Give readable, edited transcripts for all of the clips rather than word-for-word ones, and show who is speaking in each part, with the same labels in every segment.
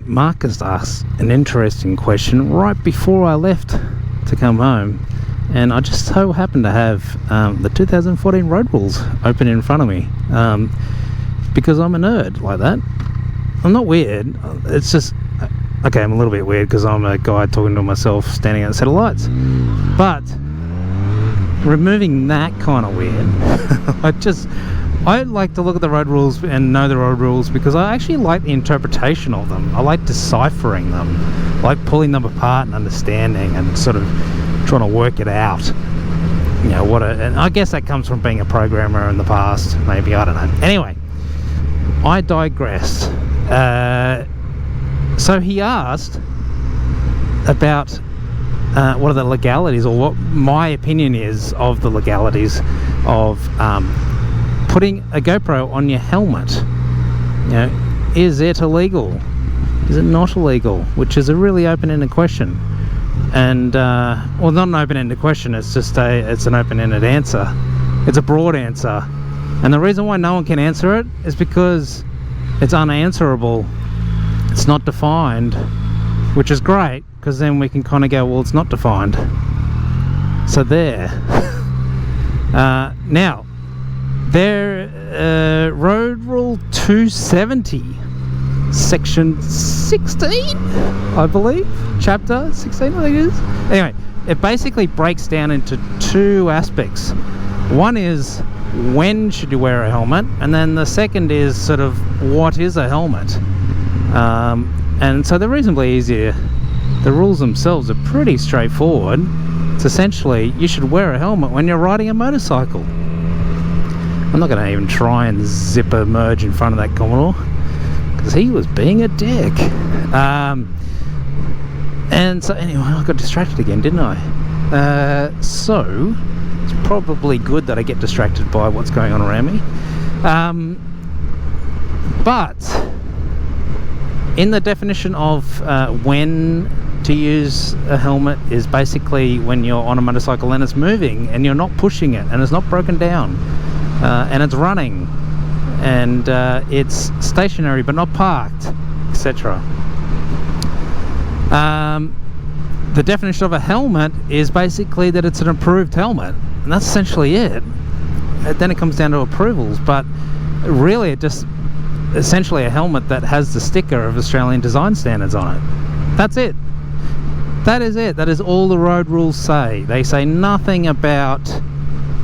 Speaker 1: Marcus asked an interesting question right before I left to come home, and I just so happened to have the 2014 road rules open in front of me, because I'm a nerd like that. I'm not weird, it's just, okay, I'm a little bit weird because I'm a guy talking to myself standing at a set of lights, but removing that kind of weird, I like to look at the road rules and know the road rules because I actually like the interpretation of them. I like deciphering them, I like pulling them apart and understanding and sort of trying to work it out. You know, and I guess that comes from being a programmer in the past, maybe, I don't know. Anyway, I digress. So he asked about what are the legalities, or what my opinion is of the legalities of putting a GoPro on your helmet. You know, is it illegal? Is it not illegal? Which is a really open-ended question. And well, not an open-ended question. It's just it's an open-ended answer. It's a broad answer, and the reason why no one can answer it is because it's unanswerable. It's not defined, which is great because then we can kind of go, well, it's not defined. So there. Now, there, Road Rule 270, Section 16, I believe, Chapter 16, I think it is. Anyway, it basically breaks down into two aspects. One is when should you wear a helmet, and then the second is sort of what is a helmet. And so they're reasonably easy. The rules themselves are pretty straightforward. It's essentially you should wear a helmet when you're riding a motorcycle. I'm not going to even try and zipper merge in front of that Commodore because he was being a dick. And so anyway, I got distracted again, didn't I? So it's probably good that I get distracted by what's going on around me. But in the definition of when to use a helmet is basically when you're on a motorcycle and it's moving and you're not pushing it and it's not broken down and it's running and it's stationary but not parked, etc. The definition of a helmet is basically that it's an approved helmet, and that's essentially it. Then it comes down to approvals, but really it just essentially a helmet that has the sticker of Australian design standards on it. That's it. That is it. That is all the road rules say. They say nothing about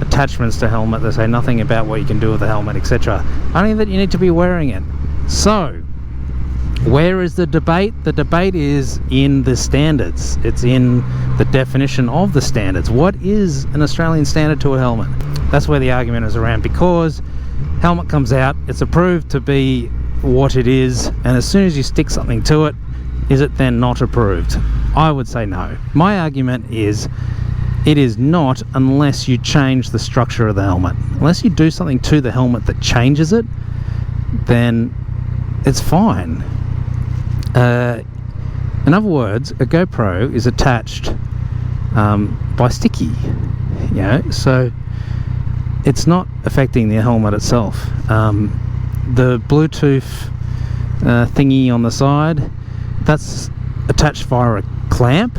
Speaker 1: attachments to helmet. They say nothing about what you can do with the helmet, etc. Only that you need to be wearing it. So where is the debate? The debate is in the standards. It's in the definition of the standards. What is an Australian standard to a helmet? That's where the argument is around, because helmet comes out, it's approved to be what it is, and as soon as you stick something to it, is it then not approved? I would say no. My argument is it is not unless you change the structure of the helmet. Unless you do something to the helmet that changes it, then it's fine. In other words, a GoPro is attached by sticky, you know, so it's not affecting the helmet itself. The Bluetooth thingy on the side, that's attached via a clamp,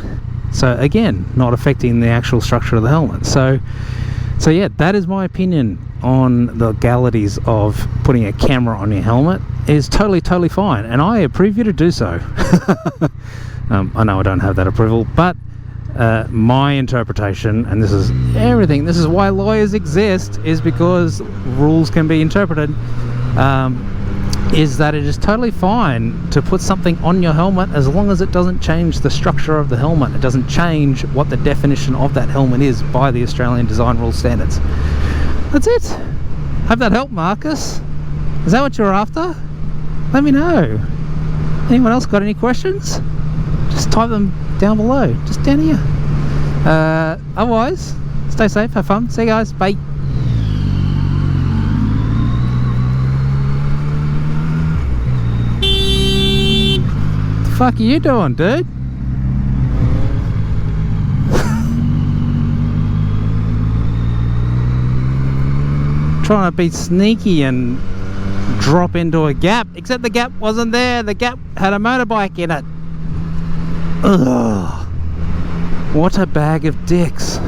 Speaker 1: so again, not affecting the actual structure of the helmet. So yeah, that is my opinion on the legalities of putting a camera on your helmet. Is totally fine, and I approve you to do so. I know I don't have that approval, but my interpretation, and this is everything, this is why lawyers exist, is because rules can be interpreted, is that it is totally fine to put something on your helmet as long as it doesn't change the structure of the helmet. It doesn't change what the definition of that helmet is by the Australian Design Rule standards. That's it. Hope that helped, Marcus. Is that what you're after? Let me know. Anyone else got any questions? Just type them down below, just down here. Otherwise, stay safe, have fun. See you guys, bye. What the fuck are you doing, dude? Trying to be sneaky and drop into a gap, except the gap wasn't there. The gap had a motorbike in it. Ugh. What a bag of dicks.